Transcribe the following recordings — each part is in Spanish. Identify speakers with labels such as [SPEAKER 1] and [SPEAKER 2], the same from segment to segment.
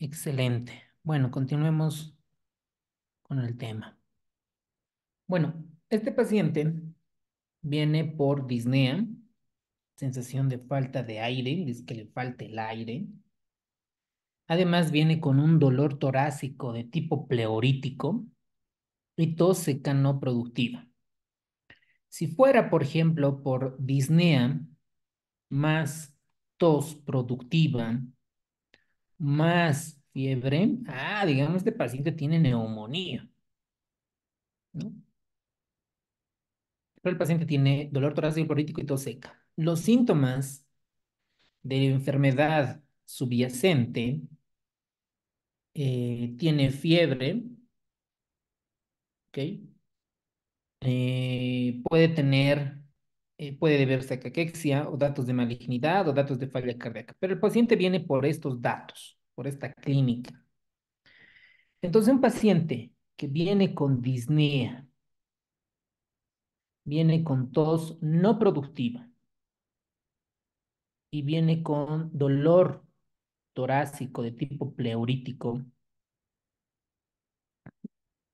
[SPEAKER 1] Excelente. Bueno, continuemos con el tema. Bueno, este paciente viene por disnea, sensación de falta de aire, es que le falta el aire. Además viene con un dolor torácico de tipo pleurítico y tos seca no productiva. Si fuera, por ejemplo, por disnea más tos productiva más fiebre, digamos, este paciente tiene neumonía, ¿no? Pero el paciente tiene dolor torácico político y tos seca. Los síntomas de enfermedad subyacente tiene fiebre, ¿ok? Puede deberse a caquexia o datos de malignidad o datos de falla cardíaca, pero el paciente viene por estos datos, por esta clínica. Entonces, un paciente que viene con disnea, viene con tos no productiva y viene con dolor torácico de tipo pleurítico,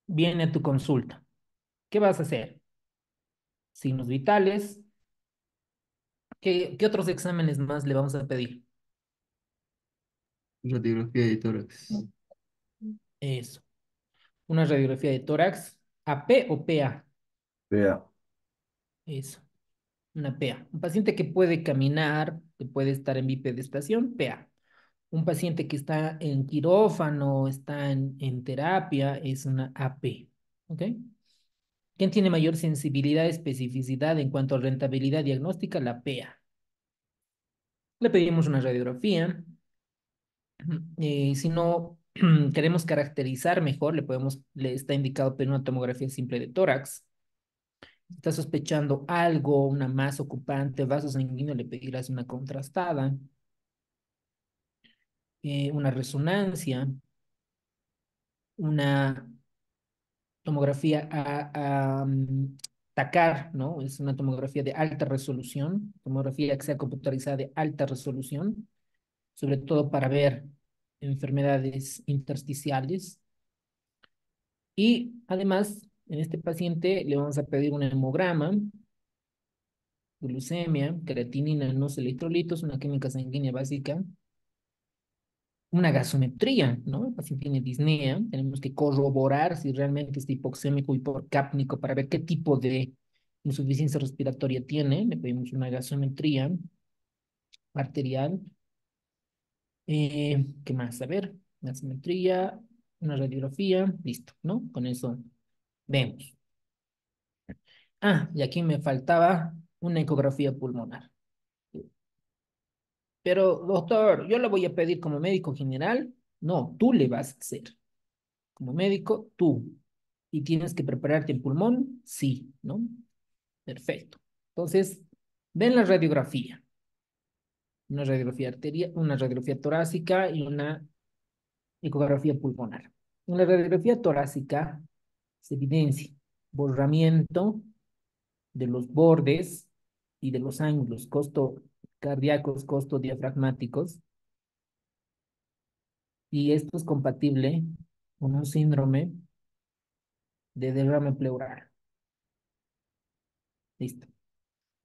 [SPEAKER 1] viene a tu consulta. ¿Qué vas a hacer? Signos vitales. ¿Qué otros exámenes más le vamos a pedir?
[SPEAKER 2] Radiografía de tórax.
[SPEAKER 1] Eso. Una radiografía de tórax, AP o PA.
[SPEAKER 2] Vea.
[SPEAKER 1] Eso, una PA. Un paciente que puede caminar, que puede estar en bipedestación, PA. Un paciente que está en quirófano, está en terapia, es una AP. ¿Ok? ¿Quién tiene mayor sensibilidad y especificidad en cuanto a rentabilidad diagnóstica? La PA. Le pedimos una radiografía. Si no queremos caracterizar mejor, le está indicado pedir una tomografía simple de tórax. Si está sospechando algo, una masa ocupante, vaso sanguíneo, le pedirás una contrastada, una resonancia, una tomografía TACAR, ¿no? Es una tomografía de alta resolución, tomografía axial computarizada de alta resolución, sobre todo para ver enfermedades intersticiales. Y además, en este paciente le vamos a pedir un hemograma, glucemia, creatinina, no electrolitos, una química sanguínea básica, una gasometría, ¿no? El paciente tiene disnea, tenemos que corroborar si realmente está hipoxémico, hipercápnico para ver qué tipo de insuficiencia respiratoria tiene. Le pedimos una gasometría arterial. ¿Qué más? A ver, gasometría, una radiografía, listo, ¿no? Con eso vemos. Y aquí me faltaba una ecografía pulmonar. Pero, doctor, yo lo voy a pedir como médico general. No, tú le vas a hacer. Como médico, tú. ¿Y tienes que prepararte el pulmón? Sí, ¿no? Perfecto. Entonces, ven la radiografía. Una radiografía arterial, una radiografía torácica y una ecografía pulmonar. En la radiografía torácica se evidencia borramiento de los bordes y de los ángulos costo cardíacos, costo diafragmáticos, y esto es compatible con un síndrome de derrame pleural. Listo.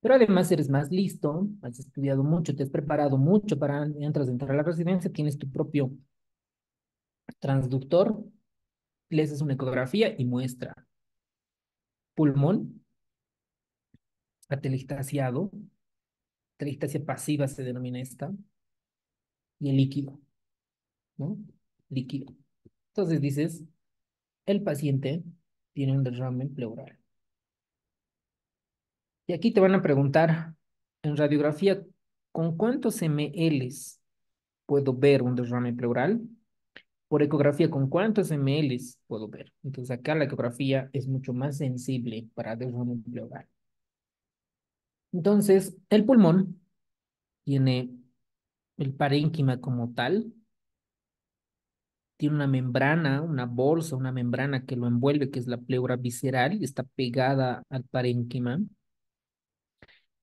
[SPEAKER 1] Pero además eres más listo, has estudiado mucho, te has preparado mucho para antes de entrar a la residencia, tienes tu propio transductor, le haces una ecografía y muestra pulmón, atelectasiado, atelectasia pasiva se denomina esta, y el líquido, ¿no? Líquido. Entonces dices, el paciente tiene un derrame pleural. Y aquí te van a preguntar en radiografía, ¿con cuántos mLs puedo ver un derrame pleural? Por ecografía, ¿con cuántos mLs puedo ver? Entonces acá la ecografía es mucho más sensible para derrame pleural. Entonces, el pulmón tiene el parénquima como tal, tiene una membrana, una bolsa, una membrana que lo envuelve, que es la pleura visceral, y está pegada al parénquima.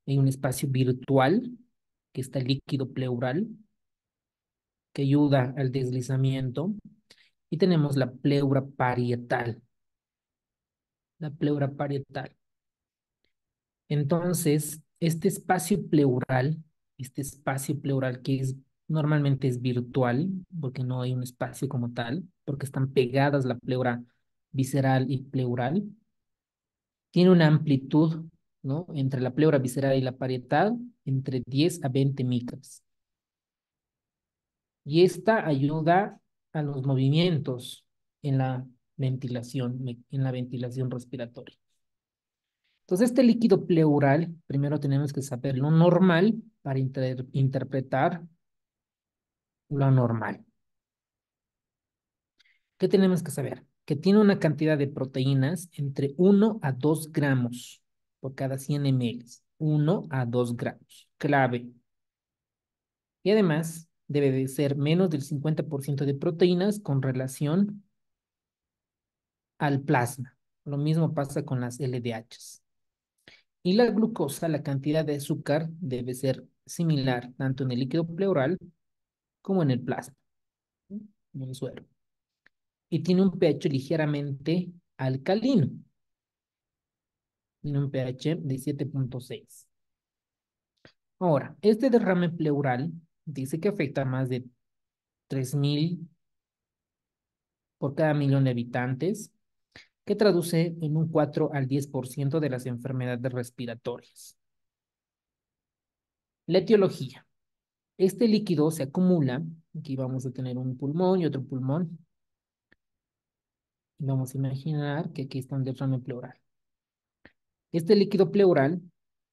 [SPEAKER 1] Hay un espacio virtual, que está el líquido pleural, que ayuda al deslizamiento. Y tenemos la pleura parietal. La pleura parietal. Entonces, este espacio pleural que normalmente es virtual, porque no hay un espacio como tal, porque están pegadas la pleura visceral y pleural, tiene una amplitud, ¿no? Entre la pleura visceral y la parietal, entre 10 a 20 micras. Y esta ayuda a los movimientos en la en la ventilación respiratoria. Entonces, este líquido pleural, primero tenemos que saber lo normal para interpretar lo anormal. ¿Qué tenemos que saber? Que tiene una cantidad de proteínas entre 1 a 2 gramos por cada 100 ml. 1 a 2 gramos. Clave. Y además, debe de ser menos del 50% de proteínas con relación al plasma. Lo mismo pasa con las LDHs. Y la glucosa, la cantidad de azúcar, debe ser similar tanto en el líquido pleural como en el plasma, ¿sí? En el suero. Y tiene un pH ligeramente alcalino. Tiene un pH de 7,6. Ahora, este derrame pleural dice que afecta a más de 3.000 por cada millón de habitantes, que traduce en un 4 al 10% de las enfermedades respiratorias. La etiología. Este líquido se acumula, aquí vamos a tener un pulmón y otro pulmón, y vamos a imaginar que aquí está un derrame pleural. Este líquido pleural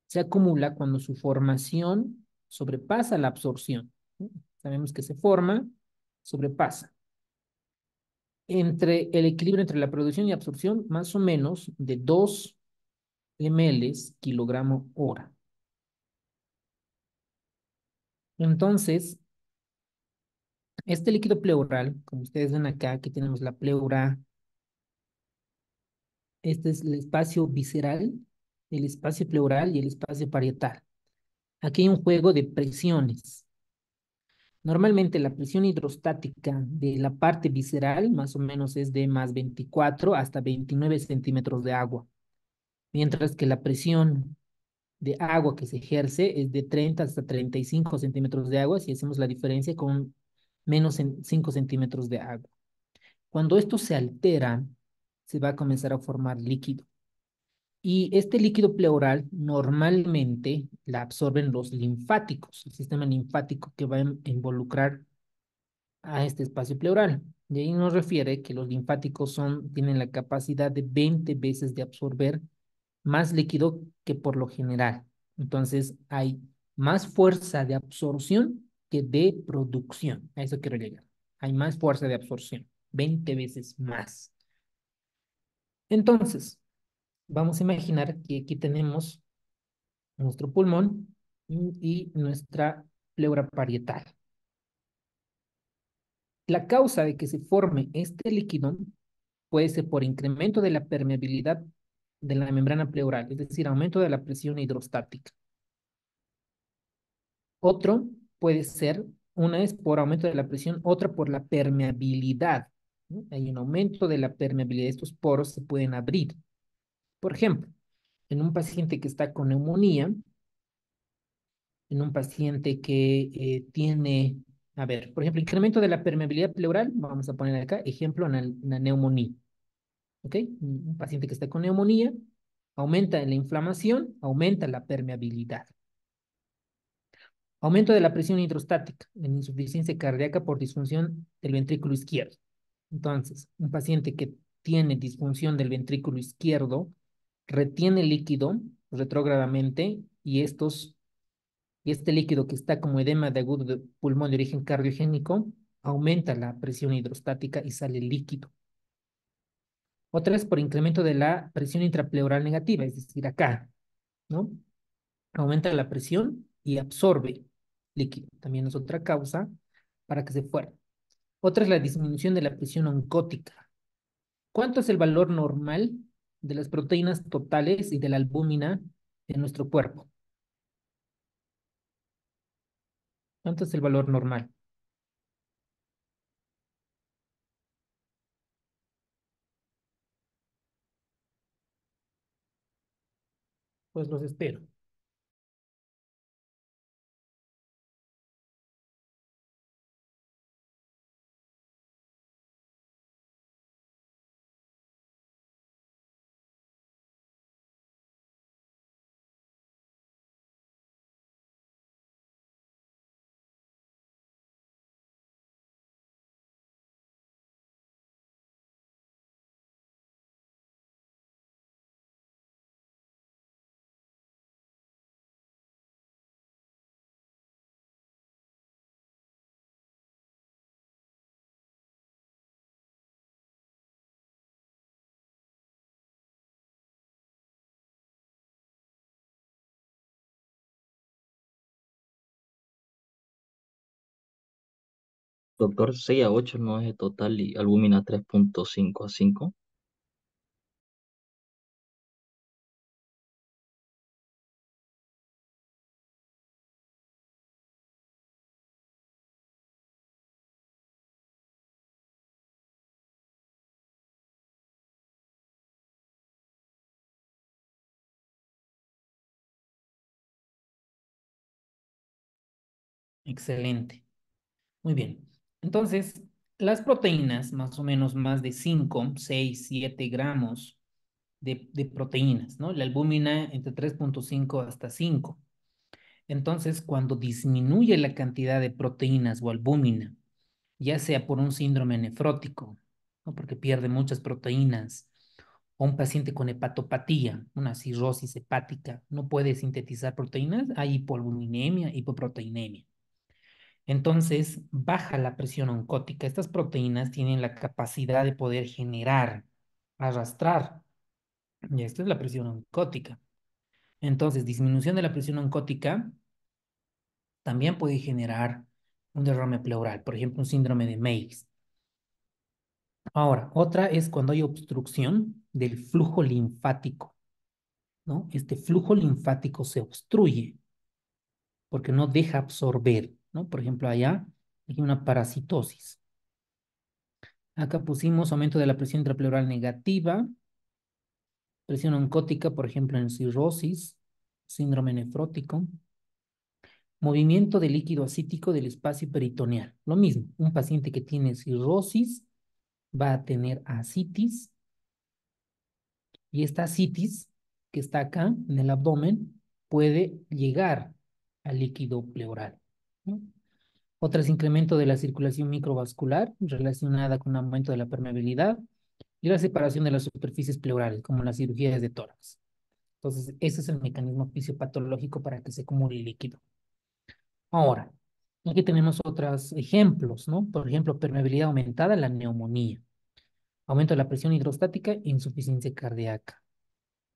[SPEAKER 1] se acumula cuando su formación sobrepasa la absorción, ¿sí? Sabemos que se forma, sobrepasa. Entre el equilibrio entre la producción y absorción, más o menos de 2 ml kilogramo hora. Entonces, este líquido pleural, como ustedes ven acá, aquí tenemos la pleura, este es el espacio visceral, el espacio pleural y el espacio parietal. Aquí hay un juego de presiones. Normalmente la presión hidrostática de la parte visceral más o menos es de más 24 hasta 29 centímetros de agua, mientras que la presión de agua que se ejerce es de 30 hasta 35 centímetros de agua si hacemos la diferencia con menos 5 centímetros de agua. Cuando esto se altera, se va a comenzar a formar líquido. Y este líquido pleural normalmente la absorben los linfáticos, el sistema linfático que va a involucrar a este espacio pleural. Y ahí nos refiere que los linfáticos tienen la capacidad de 20 veces de absorber más líquido que por lo general. Entonces hay más fuerza de absorción que de producción. A eso quiero llegar. Hay más fuerza de absorción, 20 veces más. Entonces, vamos a imaginar que aquí tenemos nuestro pulmón y nuestra pleura parietal. La causa de que se forme este líquido puede ser por incremento de la permeabilidad de la membrana pleural, es decir, aumento de la presión hidrostática. Otro puede ser, una es por aumento de la presión, otra por la permeabilidad, ¿no? Hay un aumento de la permeabilidad, estos poros se pueden abrir. Por ejemplo, en un paciente que está con neumonía, en un paciente que tiene, a ver, por ejemplo, incremento de la permeabilidad pleural, vamos a poner acá, ejemplo, una neumonía. ¿Ok? Un paciente que está con neumonía, aumenta la inflamación, aumenta la permeabilidad. Aumento de la presión hidrostática en insuficiencia cardíaca por disfunción del ventrículo izquierdo. Entonces, un paciente que tiene disfunción del ventrículo izquierdo retiene líquido retrógradamente y este líquido que está como edema de agudo de pulmón de origen cardiogénico aumenta la presión hidrostática y sale líquido. Otra es por incremento de la presión intrapleural negativa, es decir, acá, ¿no? Aumenta la presión y absorbe líquido. También es otra causa para que se fuera. Otra es la disminución de la presión oncótica. ¿Cuánto es el valor normal de las proteínas totales y de la albúmina en nuestro cuerpo? ¿Cuánto es el valor normal? Pues los espero.
[SPEAKER 2] Doctor, 6 a 8 no es el total y albúmina 3,5 a 5.
[SPEAKER 1] Excelente. Muy bien. Entonces, las proteínas, más o menos más de 5, 6, 7 gramos de proteínas, ¿no? La albúmina entre 3,5 hasta 5. Entonces, cuando disminuye la cantidad de proteínas o albúmina, ya sea por un síndrome nefrótico, ¿no? Porque pierde muchas proteínas, o un paciente con hepatopatía, una cirrosis hepática, no puede sintetizar proteínas, hay hipoalbuminemia, hipoproteinemia. Entonces, baja la presión oncótica. Estas proteínas tienen la capacidad de poder generar, arrastrar, y esto es la presión oncótica. Entonces, disminución de la presión oncótica también puede generar un derrame pleural, por ejemplo, un síndrome de Meigs. Ahora, otra es cuando hay obstrucción del flujo linfático, ¿no? Este flujo linfático se obstruye porque no deja absorber, ¿no? Por ejemplo, allá hay una parasitosis. Acá pusimos aumento de la presión intrapleural negativa, presión oncótica, por ejemplo, en cirrosis, síndrome nefrótico, movimiento de líquido acítico del espacio peritoneal. Lo mismo, un paciente que tiene cirrosis va a tener ascitis y esta ascitis que está acá en el abdomen puede llegar al líquido pleural, ¿no? Otra es incremento de la circulación microvascular relacionada con aumento de la permeabilidad y la separación de las superficies pleurales, como las cirugías de tórax. Entonces, ese es el mecanismo fisiopatológico para que se acumule líquido. Ahora, aquí tenemos otros ejemplos, ¿no? Por ejemplo, permeabilidad aumentada, la neumonía, aumento de la presión hidrostática, insuficiencia cardíaca,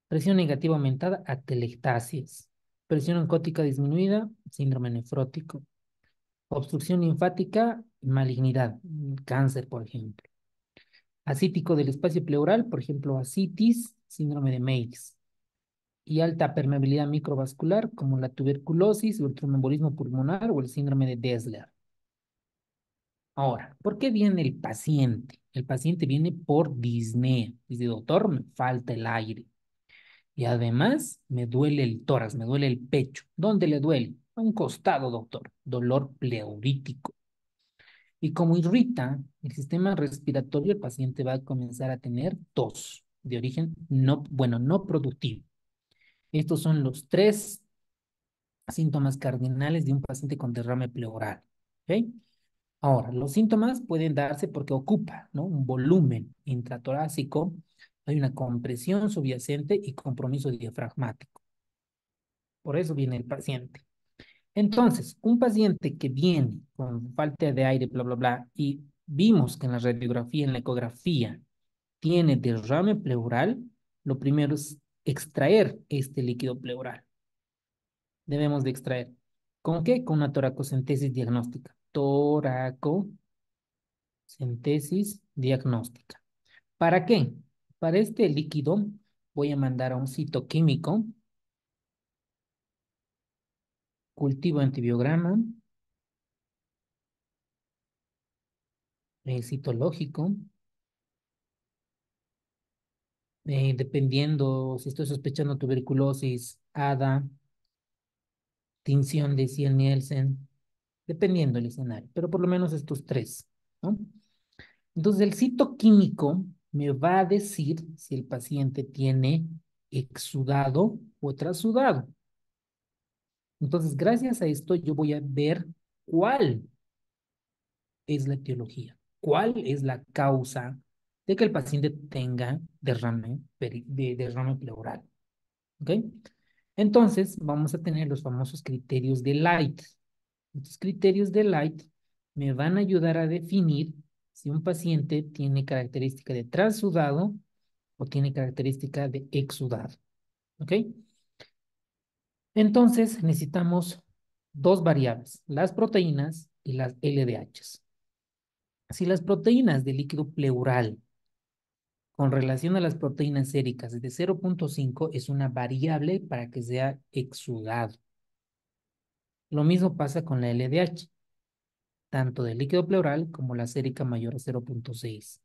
[SPEAKER 1] presión negativa aumentada, atelectasias, presión oncótica disminuida, síndrome nefrótico, obstrucción linfática, malignidad, cáncer, por ejemplo. Ascítico del espacio pleural, por ejemplo, ascitis, síndrome de Meigs. Y alta permeabilidad microvascular, como la tuberculosis, o el tromboembolismo pulmonar o el síndrome de Dessler. Ahora, ¿por qué viene el paciente? El paciente viene por disnea. Dice, doctor, me falta el aire. Y además me duele el tórax, me duele el pecho. ¿Dónde le duele? A un costado, doctor. Dolor pleurítico. Y como irrita el sistema respiratorio, el paciente va a comenzar a tener tos de origen no, bueno, no productivo. Estos son los tres síntomas cardinales de un paciente con derrame pleural. ¿Ok? Ahora, los síntomas pueden darse porque ocupa, ¿no? Un volumen intratorácico, hay una compresión subyacente y compromiso diafragmático. Por eso viene el paciente. Entonces, un paciente que viene con falta de aire, bla, bla, bla, y vimos que en la radiografía, en la ecografía, tiene derrame pleural, lo primero es extraer este líquido pleural. Debemos de extraer. ¿Con qué? Con una toracocentesis diagnóstica. Toracocentesis diagnóstica. ¿Para qué? Para este líquido voy a mandar a un citoquímico, cultivo antibiograma, citológico, dependiendo si estoy sospechando tuberculosis, ADA, tinción de Ciel-Nielsen, dependiendo del escenario, pero por lo menos estos tres, ¿no? Entonces, el citoquímico me va a decir si el paciente tiene exudado o trasudado. Entonces, gracias a esto, yo voy a ver cuál es la etiología, cuál es la causa de que el paciente tenga derrame pleural. ¿Ok? Entonces, vamos a tener los famosos criterios de Light. Estos criterios de Light me van a ayudar a definir si un paciente tiene característica de transudado o tiene característica de exudado. ¿Ok? Entonces, necesitamos dos variables, las proteínas y las LDHs. Si las proteínas del líquido pleural con relación a las proteínas séricas de 0,5 es una variable para que sea exudado. Lo mismo pasa con la LDH, tanto del líquido pleural como la sérica mayor a 0,6.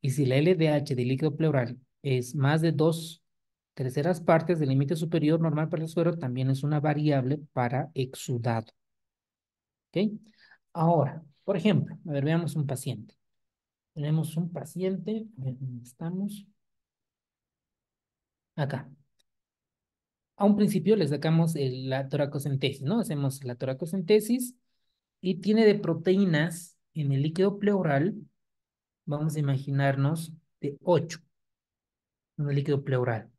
[SPEAKER 1] Y si la LDH del líquido pleural es más de 2/3 partes del límite superior normal para el suero, también es una variable para exudado. ¿Ok? Ahora, por ejemplo, a ver, veamos un paciente. Tenemos un paciente, a ver, ¿dónde estamos? Acá. A un principio le sacamos la toracocentesis, ¿no? Hacemos la toracocentesis y tiene de proteínas en el líquido pleural, vamos a imaginarnos, de 8 en el líquido pleural.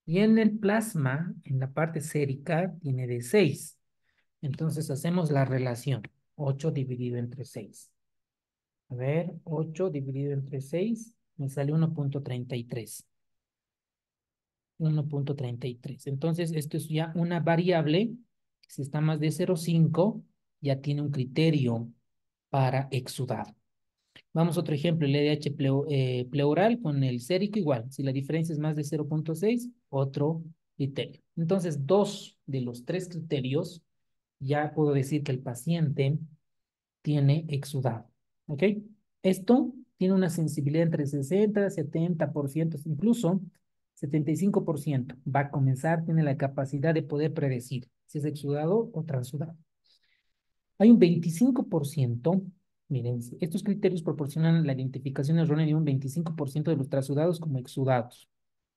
[SPEAKER 1] Y en el plasma, en la parte sérica, tiene de 6. Entonces hacemos la relación. 8 dividido entre 6. A ver, 8 dividido entre 6 me sale 1,33. 1,33. Entonces, esto es ya una variable. Si está más de 0,5, ya tiene un criterio para exudar. Vamos a otro ejemplo, el LDH pleural con el sérico igual. Si la diferencia es más de 0,6, otro criterio. Entonces, dos de los tres criterios, ya puedo decir que el paciente tiene exudado. ¿Ok? Esto tiene una sensibilidad entre 60 y 70%, incluso 75%. Va a comenzar, tiene la capacidad de poder predecir si es exudado o transudado. Hay un 25%, miren, estos criterios proporcionan la identificación errónea de un 25% de los transudados como exudados.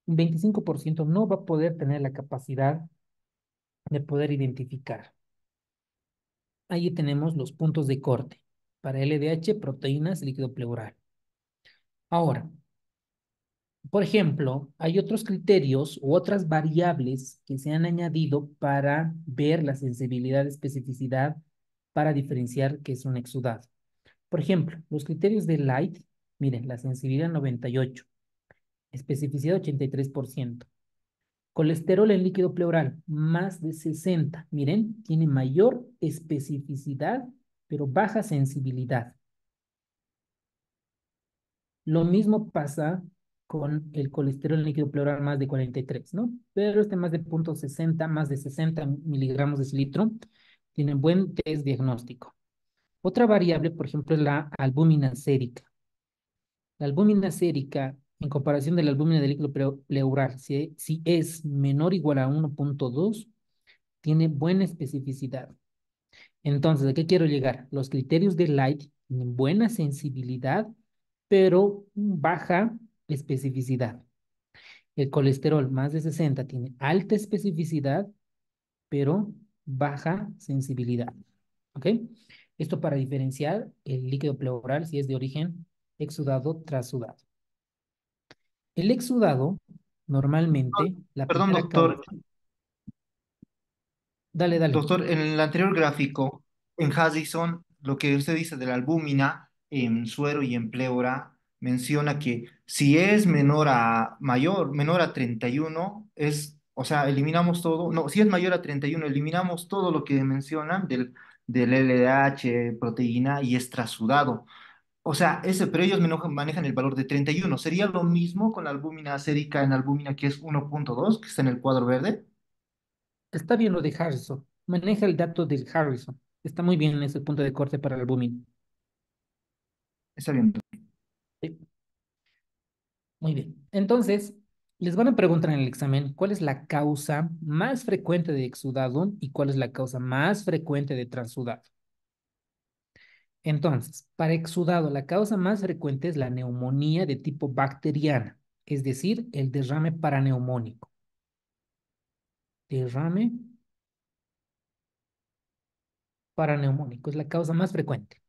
[SPEAKER 1] Un 25% no va a poder tener la capacidad de poder identificar. Ahí tenemos los puntos de corte para LDH, proteínas, líquido pleural. Ahora, por ejemplo, hay otros criterios u otras variables que se han añadido para ver la sensibilidad, especificidad, para diferenciar qué es un exudado. Por ejemplo, los criterios de Light, miren, la sensibilidad 98, especificidad 83%, colesterol en líquido pleural más de 60, miren, tiene mayor especificidad, pero baja sensibilidad. Lo mismo pasa con el colesterol líquido pleural más de 43, ¿no? Pero este más de 0,60, más de 60 miligramos de litro, tienen buen test diagnóstico. Otra variable, por ejemplo, es la albúmina sérica. La albúmina sérica, en comparación de la albúmina del líquido pleural, si es menor o igual a 1,2, tiene buena especificidad. Entonces, ¿a qué quiero llegar? Los criterios de Light tienen buena sensibilidad, pero baja especificidad. El colesterol más de 60 tiene alta especificidad, pero baja sensibilidad. ¿Ok? Esto para diferenciar el líquido pleural si es de origen exudado trasudado. El exudado, normalmente, la
[SPEAKER 3] Perdón,
[SPEAKER 1] primera
[SPEAKER 3] doctor.
[SPEAKER 1] causa. Dale, dale.
[SPEAKER 3] Doctor, en el anterior gráfico, en Haddison, lo que usted dice de la albúmina en suero y en pleura, menciona que si es menor a 31 o sea, eliminamos todo. No, si es mayor a 31 eliminamos todo lo que mencionan del LDH, proteína y es trasudado. O sea, pero ellos manejan el valor de 31. ¿Sería lo mismo con la albúmina sérica en albúmina que es 1,2 que está en el cuadro verde?
[SPEAKER 1] Está bien lo de Harrison. Maneja el dato del Harrison. Está muy bien en ese punto de corte para el albúmina.
[SPEAKER 3] Está bien.
[SPEAKER 1] Sí. Muy bien. Entonces, les van a preguntar en el examen cuál es la causa más frecuente de exudado y cuál es la causa más frecuente de transudado. Entonces, para exudado, la causa más frecuente es la neumonía de tipo bacteriana, es decir, el derrame paraneumónico. Derrame paraneumónico es la causa más frecuente.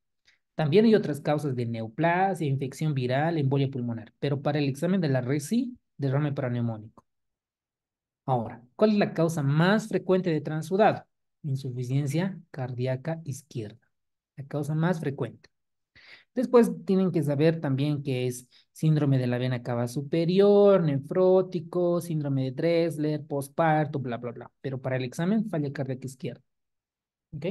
[SPEAKER 1] También hay otras causas de neoplasia, infección viral, embolia pulmonar, pero para el examen de la RESI, derrame paraneumónico. Ahora, ¿cuál es la causa más frecuente de transudado? Insuficiencia cardíaca izquierda, la causa más frecuente. Después tienen que saber también qué es síndrome de la vena cava superior, nefrótico, síndrome de Dressler, postparto, bla, bla, bla. Pero para el examen, falla cardíaca izquierda. ¿Ok?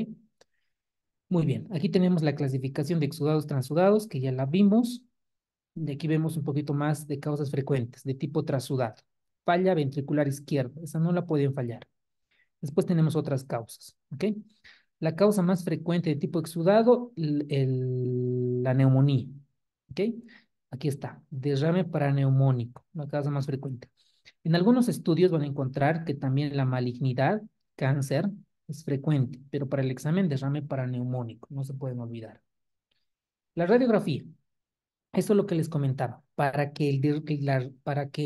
[SPEAKER 1] Muy bien. Aquí tenemos la clasificación de exudados, transudados, que ya la vimos. Y aquí vemos un poquito más de causas frecuentes, de tipo transudado. Falla ventricular izquierda, esa no la pueden fallar. Después tenemos otras causas, ¿ok? La causa más frecuente de tipo exudado, la neumonía, ¿ok? Aquí está, derrame paraneumónico, la causa más frecuente. En algunos estudios van a encontrar que también la malignidad, cáncer, es frecuente, pero para el examen derrame paraneumónico, no se pueden olvidar. La radiografía, eso es lo que les comentaba. Para que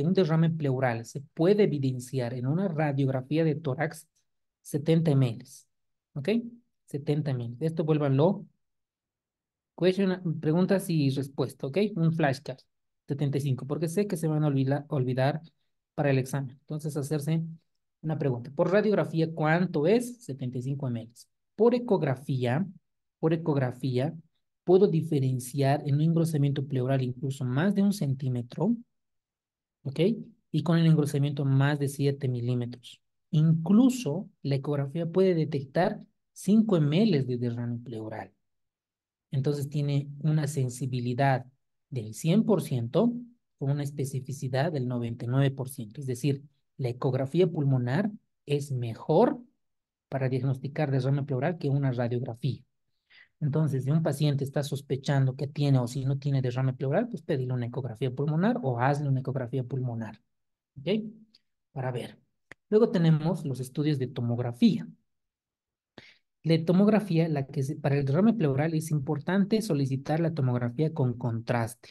[SPEAKER 1] un derrame pleural se pueda evidenciar en una radiografía de tórax, 70 ml. ¿Ok? 70 ml. Esto vuélvanlo. Preguntas y respuesta. ¿Ok? Un flashcard. 75. Porque sé que se van a olvidar para el examen. Entonces, hacerse una pregunta. Por radiografía, ¿cuánto es? 75 ml. Por ecografía, por ecografía, puedo diferenciar en un engrosamiento pleural incluso más de 1 centímetro, ¿ok? Y con el engrosamiento más de 7 milímetros. Incluso la ecografía puede detectar 5 ml de derrame pleural. Entonces tiene una sensibilidad del 100% con una especificidad del 99%. Es decir, la ecografía pulmonar es mejor para diagnosticar derrame pleural que una radiografía. Entonces, si un paciente está sospechando que tiene o si no tiene derrame pleural, pues pedirle una ecografía pulmonar o hazle una ecografía pulmonar. ¿Ok? Para ver. Luego tenemos los estudios de tomografía. La tomografía, para el derrame pleural es importante solicitar la tomografía con contraste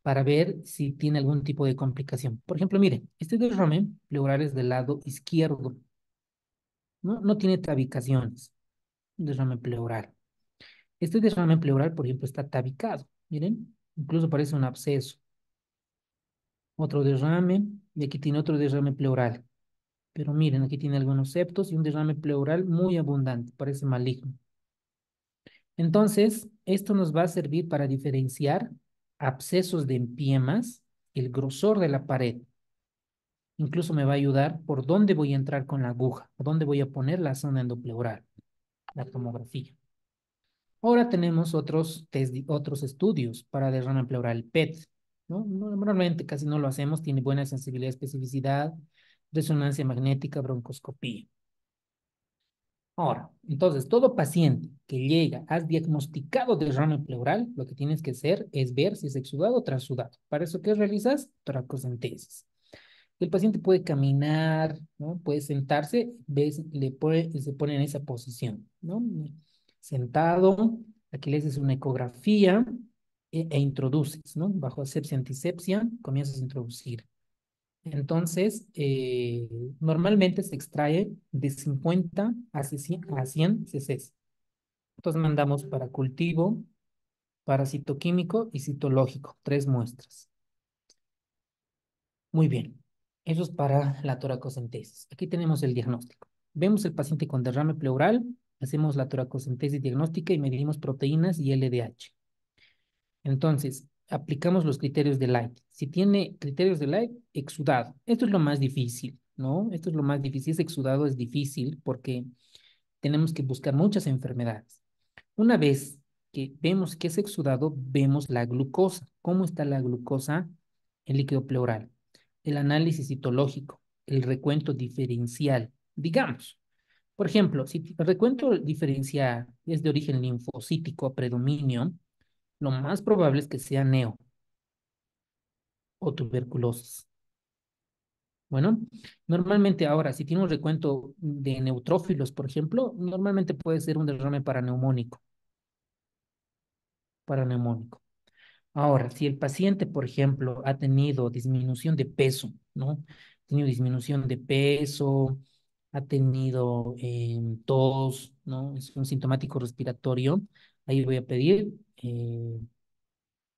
[SPEAKER 1] para ver si tiene algún tipo de complicación. Por ejemplo, miren, este derrame pleural es del lado izquierdo, ¿no? No tiene tabicaciones, un derrame pleural. Este derrame pleural, por ejemplo, está tabicado. Miren, incluso parece un absceso. Otro derrame, y aquí tiene otro derrame pleural. Pero miren, aquí tiene algunos septos y un derrame pleural muy abundante, parece maligno. Entonces, esto nos va a servir para diferenciar abscesos de empiemas, el grosor de la pared. Incluso me va a ayudar por dónde voy a entrar con la aguja, por dónde voy a poner la zona endopleural, la tomografía. Ahora tenemos otros estudios para derrame pleural PET, ¿no? Normalmente casi no lo hacemos, tiene buena sensibilidad, especificidad, resonancia magnética, broncoscopía. Ahora, entonces, todo paciente que llega, has diagnosticado derrame pleural, lo que tienes que hacer es ver si es exudado o transudado. Para eso, ¿qué realizas? Toracocentesis. El paciente puede caminar, ¿no? Puede sentarse, se pone en esa posición, ¿no? Sentado, aquí le haces una ecografía e introduces, ¿no? Bajo asepsia, antisepsia, comienzas a introducir. Entonces, normalmente se extrae de 50 a 100 cc. Entonces mandamos para cultivo, para citoquímico y citológico, 3 muestras. Muy bien, eso es para la toracocentesis. Aquí tenemos el diagnóstico. Vemos el paciente con derrame pleural, hacemos la toracocentesis diagnóstica y medimos proteínas y LDH. Entonces, aplicamos los criterios de Light. Si tiene criterios de Light, exudado. Esto es lo más difícil, ¿no? Esto es lo más difícil. Ese exudado es difícil porque tenemos que buscar muchas enfermedades. Una vez que vemos que es exudado, vemos la glucosa. ¿Cómo está la glucosa en líquido pleural? El análisis citológico, el recuento diferencial. Digamos, por ejemplo, si el recuento diferencial es de origen linfocítico a predominio, lo más probable es que sea neo. o tuberculosis. Bueno, normalmente ahora, si tiene un recuento de neutrófilos, por ejemplo, normalmente puede ser un derrame paraneumónico. Ahora, si el paciente, por ejemplo, ha tenido disminución de peso, ¿no? Ha tenido disminución de peso, ha tenido tos, ¿no? Es un sintomático respiratorio, ahí voy a pedir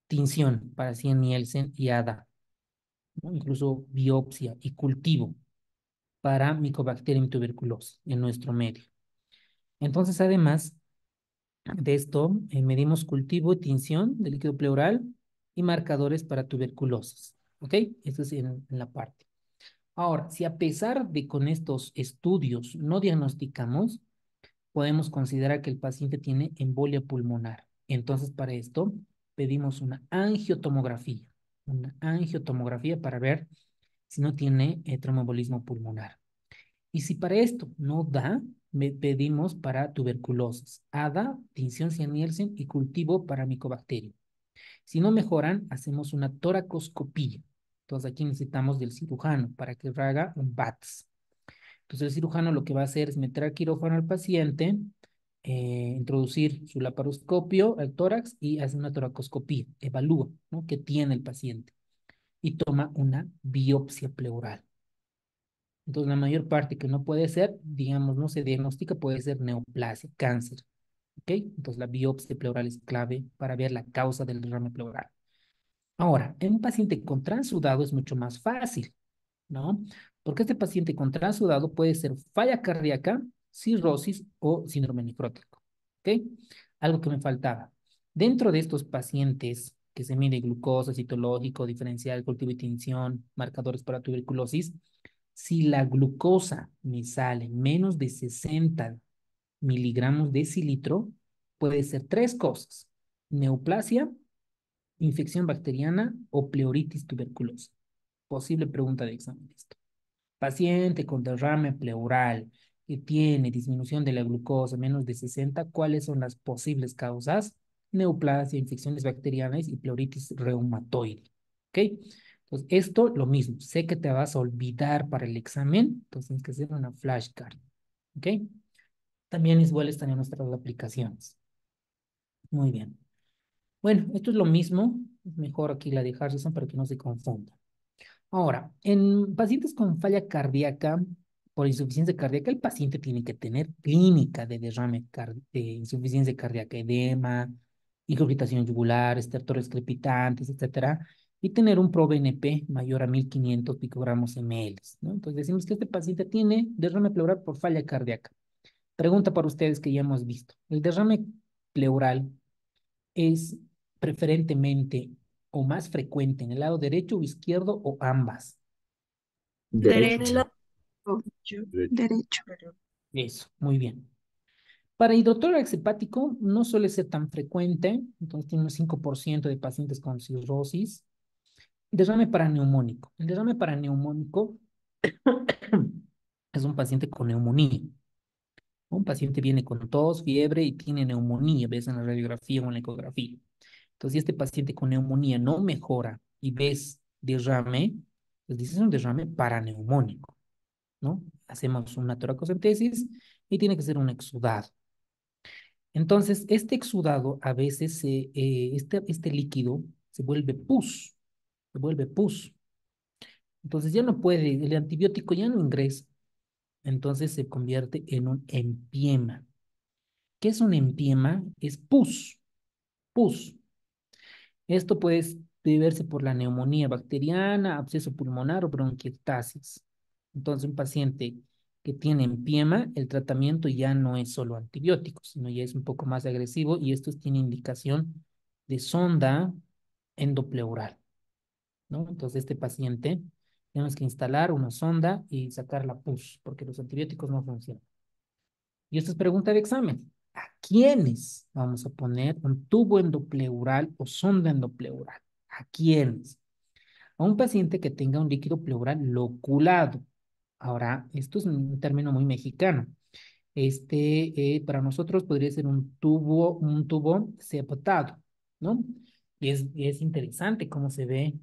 [SPEAKER 1] tinción para Cien Nielsen y ADA, ¿no? Incluso biopsia y cultivo para Mycobacterium tuberculosis en nuestro medio. Entonces, además de esto, medimos cultivo y tinción de líquido pleural y marcadores para tuberculosis. ¿Ok? Eso es en la parte. Ahora, si a pesar de con estos estudios no diagnosticamos, podemos considerar que el paciente tiene embolia pulmonar. Entonces, para esto, pedimos una angiotomografía para ver si no tiene tromboembolismo pulmonar. Y si para esto no da, pedimos para tuberculosis, ADA, tinción Nielsen y cultivo para micobacterium. Si no mejoran, hacemos una toracoscopía. Entonces aquí necesitamos del cirujano para que haga un BATS. Entonces el cirujano lo que va a hacer es meter al quirófano al paciente, introducir su laparoscopio al tórax y hace una toracoscopía, evalúa, ¿no?, qué tiene el paciente y toma una biopsia pleural. Entonces, la mayor parte que no puede ser, digamos, no se diagnostica, puede ser neoplasia, cáncer. ¿Ok? Entonces, la biopsia pleural es clave para ver la causa del derrame pleural. Ahora, en un paciente con transudado es mucho más fácil, ¿no? Porque este paciente con transudado puede ser falla cardíaca, cirrosis o síndrome nefrótico. ¿Ok? Algo que me faltaba. Dentro de estos pacientes que se mide glucosa, citológico, diferencial, cultivo y tinción, marcadores para tuberculosis, si la glucosa me sale menos de 60 miligramos de decilitro, puede ser tres cosas: neoplasia, infección bacteriana o pleuritis tuberculosa. Posible pregunta de examen esto. Paciente con derrame pleural que tiene disminución de la glucosa menos de 60, ¿cuáles son las posibles causas? Neoplasia, infecciones bacterianas y pleuritis reumatoide. ¿Ok? Entonces, esto lo mismo. Sé que te vas a olvidar para el examen, entonces tienes que hacer una flashcard. ¿Ok? También igual están en nuestras aplicaciones. Muy bien. Bueno, esto es lo mismo. Es mejor aquí la de Harrison para que no se confunda. Ahora, en pacientes con falla cardíaca por insuficiencia cardíaca, el paciente tiene que tener clínica de derrame de insuficiencia cardíaca, edema, incurgitación yugular, estertores crepitantes, etcétera, y tener un ProBNP mayor a 1500 picogramos ml, ¿no? Entonces decimos que este paciente tiene derrame pleural por falla cardíaca. Pregunta para ustedes que ya hemos visto. ¿El derrame pleural es preferentemente o más frecuente en el lado derecho o izquierdo o ambas?
[SPEAKER 2] Derecho.
[SPEAKER 4] Derecho. Derecho.
[SPEAKER 1] Eso, muy bien. Para hidrotórax hepático no suele ser tan frecuente, entonces tiene un 5% de pacientes con cirrosis. Derrame paraneumónico. El derrame paraneumónico es un paciente con neumonía. Un paciente viene con tos, fiebre y tiene neumonía, ves en la radiografía o en la ecografía. Entonces, si este paciente con neumonía no mejora y ves derrame, pues dices es un derrame paraneumónico, ¿no? Hacemos una toracocentesis y tiene que ser un exudado. Entonces, este exudado a veces, este líquido se vuelve pus, se vuelve pus. Entonces ya no puede, el antibiótico ya no ingresa. Entonces se convierte en un empiema. ¿Qué es un empiema? Es pus, pus. Esto puede deberse por la neumonía bacteriana, absceso pulmonar o bronquiectasis. Entonces, un paciente que tiene empiema, el tratamiento ya no es solo antibiótico, sino ya es un poco más agresivo y esto tiene indicación de sonda endopleural, ¿no? Entonces, este paciente tenemos que instalar una sonda y sacar la pus, porque los antibióticos no funcionan. Y esto es pregunta de examen. ¿A quiénes vamos a poner un tubo endopleural o sonda endopleural? ¿A quiénes? A un paciente que tenga un líquido pleural loculado. Ahora, esto es un término muy mexicano. Para nosotros podría ser un tubo septado, ¿no? Y es interesante cómo se ve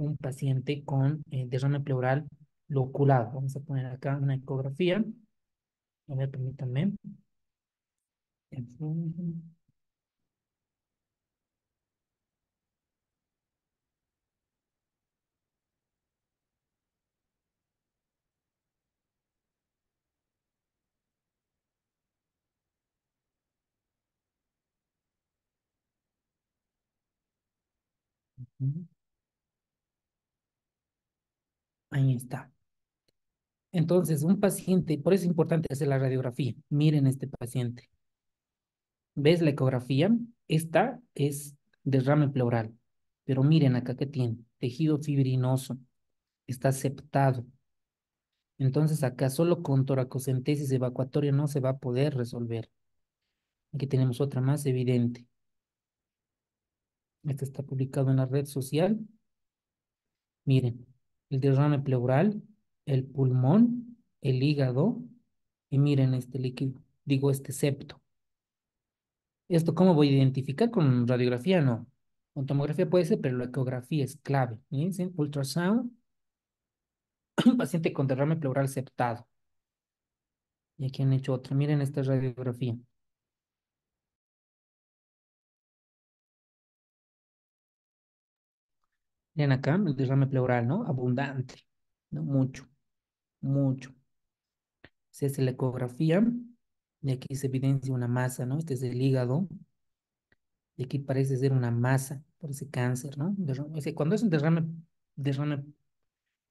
[SPEAKER 1] un paciente con derrame pleural loculado. Vamos a poner acá una ecografía. A ver, permítanme. Ahí está. Entonces, un paciente, por eso es importante hacer la radiografía. Miren este paciente. ¿Ves la ecografía? Esta es derrame pleural. Pero miren acá que tiene tejido fibrinoso, está septado. Entonces acá solo con toracocentesis evacuatoria no se va a poder resolver. Aquí tenemos otra más evidente. Esta está publicado en la red social. Miren, el derrame pleural, el pulmón, el hígado y miren este líquido, digo este septo. ¿Esto cómo voy a identificar? Con radiografía no. Con tomografía puede ser, pero la ecografía es clave. Fíjense, ultrasound, un paciente con derrame pleural septado. Y aquí han hecho otra. Miren esta radiografía. Miren acá el derrame pleural, ¿no? Abundante, ¿no? Mucho, mucho. Se hace la ecografía y aquí se evidencia una masa, ¿no? Este es el hígado y aquí parece ser una masa, parece cáncer, ¿no? O sea, cuando es un derrame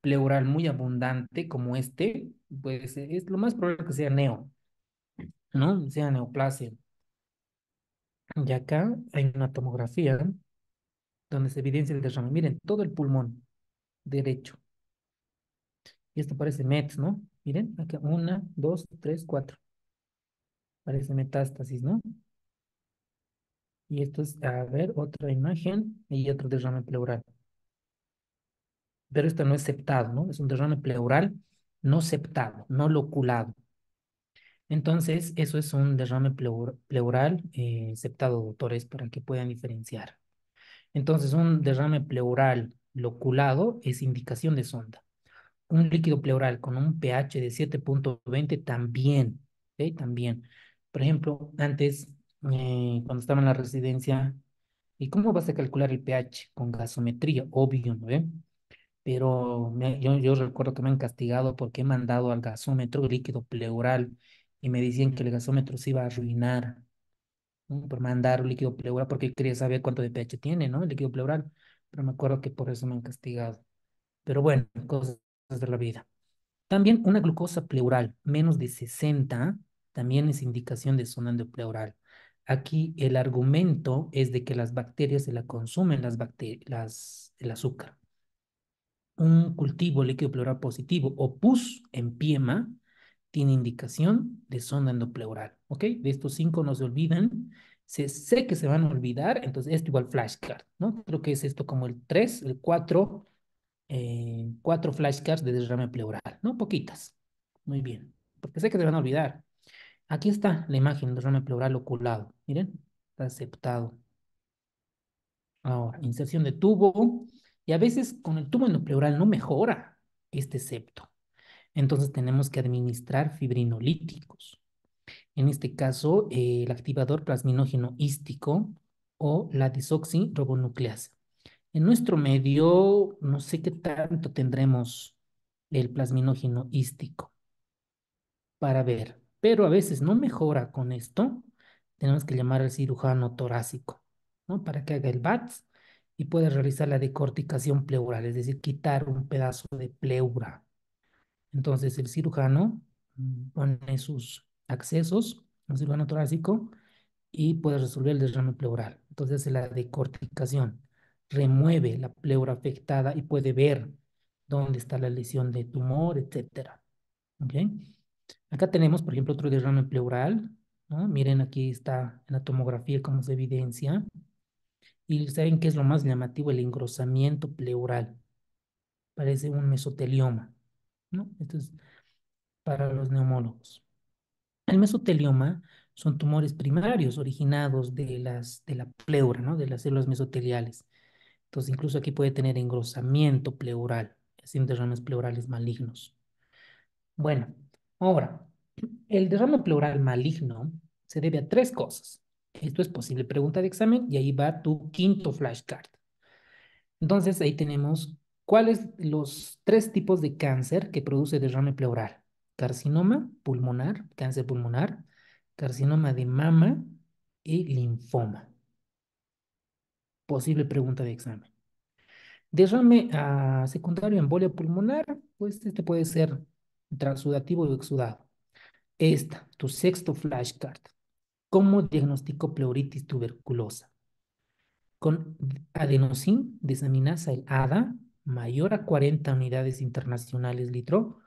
[SPEAKER 1] pleural muy abundante como este, pues es lo más probable que sea neo, ¿no? Sea neoplasia. Y acá hay una tomografía donde se evidencia el derrame. Miren, todo el pulmón derecho. Y esto parece METS, ¿no? Miren, acá una, dos, tres, cuatro. Parece metástasis, ¿no? Y esto es, a ver, otra imagen y otro derrame pleural. Pero esto no es septado, ¿no? Es un derrame pleural no septado, no loculado. Entonces, eso es un derrame pleural septado, doctores, para que puedan diferenciar. Entonces, un derrame pleural loculado es indicación de sonda. Un líquido pleural con un pH de 7,20 también, ¿ok? También. Por ejemplo, antes, cuando estaba en la residencia, ¿y cómo vas a calcular el pH? Con gasometría, obvio, ¿no? Pero yo recuerdo que me han castigado porque he mandado al gasómetro líquido pleural y me decían que el gasómetro se iba a arruinar, ¿no? Por mandar un líquido pleural porque quería saber cuánto de pH tiene, ¿no? El líquido pleural. Pero me acuerdo que por eso me han castigado. Pero bueno, cosas de la vida. También una glucosa pleural menos de 60 también es indicación de zona endopleural. Aquí el argumento es de que las bacterias se la consumen el azúcar. Un cultivo líquido pleural positivo o pus en piema tiene indicación de sonda endopleural. ¿Ok? De estos cinco no se olvidan. Sé que se van a olvidar, entonces esto igual flashcard, ¿no? Creo que es esto como el 3, el 4, 4 flashcards de derrame pleural, ¿no? Poquitas. Muy bien, porque sé que se van a olvidar. Aquí está la imagen del derrame pleural oculado. Miren, está aceptado. Ahora, inserción de tubo. Y a veces con el tubo endopleural no mejora este septo. Entonces tenemos que administrar fibrinolíticos. En este caso, el activador plasminógeno hístico o la disoxirribonucleasa. En nuestro medio, no sé qué tanto tendremos el plasminógeno hístico para ver, pero a veces no mejora con esto. Tenemos que llamar al cirujano torácico, ¿no? Para que haga el BATS y pueda realizar la decorticación pleural, es decir, quitar un pedazo de pleura. Entonces el cirujano pone sus accesos, un cirujano torácico, y puede resolver el derrame pleural. Entonces hace la decorticación, remueve la pleura afectada y puede ver dónde está la lesión de tumor, etcétera. ¿Ok? Acá tenemos, por ejemplo, otro derrame pleural, ¿no? Miren, aquí está en la tomografía cómo se evidencia. Y ¿saben qué es lo más llamativo? El engrosamiento pleural. Parece un mesotelioma, ¿no? Esto es para los neumólogos. El mesotelioma son tumores primarios originados de la pleura, ¿no? De las células mesoteliales. Entonces, incluso aquí puede tener engrosamiento pleural, sin derrames pleurales malignos. Bueno, ahora, el derrame pleural maligno se debe a tres cosas. Esto es posible pregunta de examen y ahí va tu quinto flashcard. Entonces, ahí tenemos cuáles los tres tipos de cáncer que produce derrame pleural. Carcinoma pulmonar, cáncer pulmonar, carcinoma de mama y linfoma. Posible pregunta de examen. Derrame secundario embolia pulmonar, pues este puede ser transudativo o exudado. Esta, tu sexto flashcard. ¿Cómo diagnostico pleuritis tuberculosa? Con adenosín desaminasa el ADA mayor a 40 unidades internacionales litro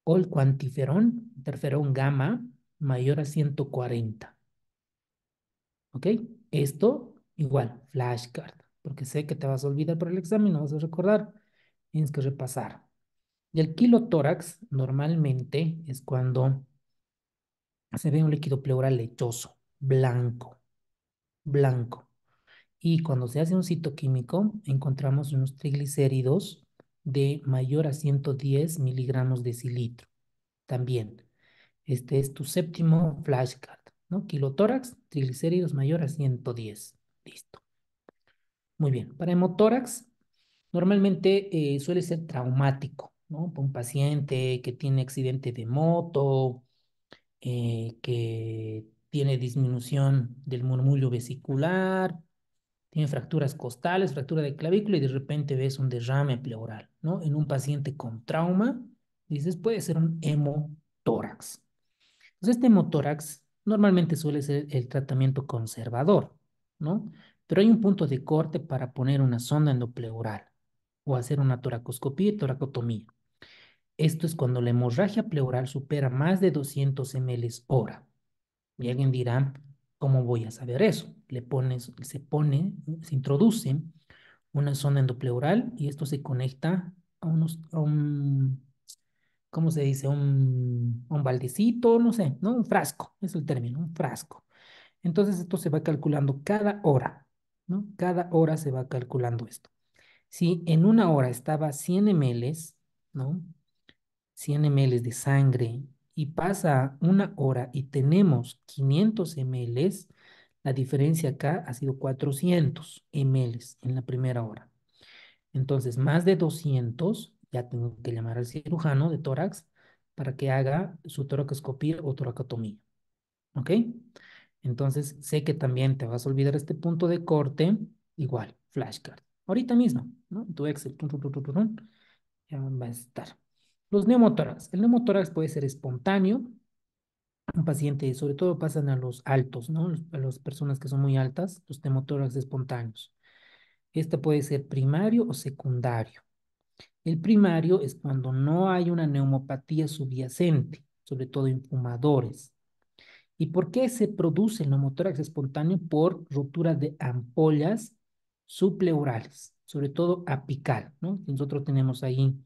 [SPEAKER 1] o el cuantiferón, interferón gamma mayor a 140. ¿Ok? Esto igual, flashcard, porque sé que te vas a olvidar por el examen, no vas a recordar, tienes que repasar. Y el kilotórax normalmente es cuando se ve un líquido pleural lechoso, blanco, blanco. Y cuando se hace un citoquímico, encontramos unos triglicéridos de mayor a 110 miligramos de cilitro. También, este es tu séptimo flashcard, ¿no? Kilotórax, triglicéridos mayor a 110. Listo. Muy bien. Para hemotórax, normalmente suele ser traumático, ¿no? Para un paciente que tiene accidente de moto, que tiene disminución del murmullo vesicular, tiene fracturas costales, fractura de clavícula y de repente ves un derrame pleural, ¿no? En un paciente con trauma, dices, puede ser un hemotórax. Entonces, este hemotórax normalmente suele ser el tratamiento conservador, ¿no? Pero hay un punto de corte para poner una sonda endopleural o hacer una toracoscopía y toracotomía. Esto es cuando la hemorragia pleural supera más de 200 ml hora. Y alguien dirá, ¿cómo voy a saber eso? Se introduce una sonda endopleural y esto se conecta a un, ¿cómo se dice? A un baldecito, no sé, ¿no? Un frasco, es el término, un frasco. Entonces esto se va calculando cada hora, ¿no? Cada hora se va calculando esto. Si en una hora estaba 100 ml, ¿no? 100 ml de sangre y pasa una hora y tenemos 500 ml, la diferencia acá ha sido 400 ml en la primera hora. Entonces, más de 200, ya tengo que llamar al cirujano de tórax para que haga su toracoscopía o toracotomía. ¿Ok? Entonces, sé que también te vas a olvidar este punto de corte, igual, flashcard. Ahorita mismo, ¿no? Tu Excel, tun, tun, tun, tun, tun, ya va a estar. Los neumotórax. El neumotórax puede ser espontáneo. Un paciente, sobre todo pasan a los altos, ¿no? A las personas que son muy altas, los neumotórax espontáneos. Este puede ser primario o secundario. El primario es cuando no hay una neumopatía subyacente, sobre todo en fumadores. ¿Y por qué se produce el neumotórax espontáneo? Por rotura de ampollas subpleurales, sobre todo apical, ¿no? Nosotros tenemos ahí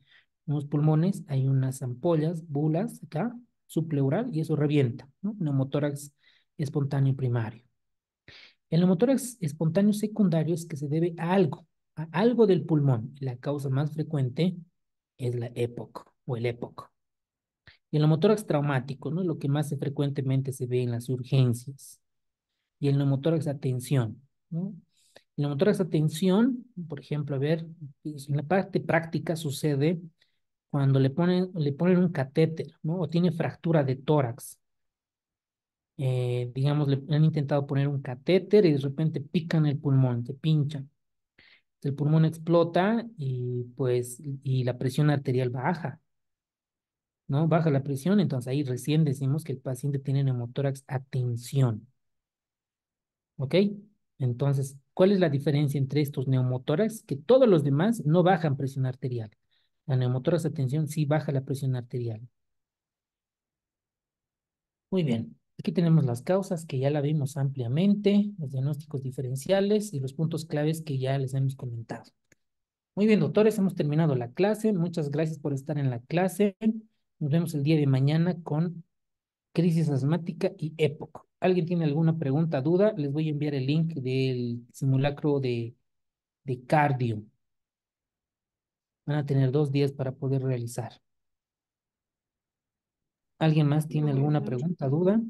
[SPEAKER 1] unos pulmones, hay unas ampollas, bulas acá, subpleural, y eso revienta, ¿no? Neumotórax espontáneo primario. El neumotórax espontáneo secundario es que se debe a algo del pulmón. La causa más frecuente es la EPOC o el EPOC. Y el neumotórax traumático, ¿no? Lo que más frecuentemente se ve en las urgencias. Y el neumotórax a tensión, ¿no? El neumotórax a tensión, por ejemplo, a ver, pues, en la parte práctica sucede cuando le ponen un catéter, ¿no? O tiene fractura de tórax. Digamos, le han intentado poner un catéter y de repente pican el pulmón, se pinchan. El pulmón explota y pues, y la presión arterial baja, ¿no? Baja la presión, entonces ahí recién decimos que el paciente tiene neumotórax a tensión. ¿Ok? Entonces, ¿cuál es la diferencia entre estos neumotórax? Que todos los demás no bajan presión arterial. La neumotórax a tensión sí baja la presión arterial. Muy bien. Aquí tenemos las causas que ya la vimos ampliamente, los diagnósticos diferenciales y los puntos claves que ya les hemos comentado. Muy bien, doctores, hemos terminado la clase. Muchas gracias por estar en la clase. Nos vemos el día de mañana con crisis asmática y EPOC. ¿Alguien tiene alguna pregunta, duda? Les voy a enviar el link del simulacro de de cardio. Van a tener 2 días para poder realizar. ¿Alguien más tiene alguna pregunta, duda?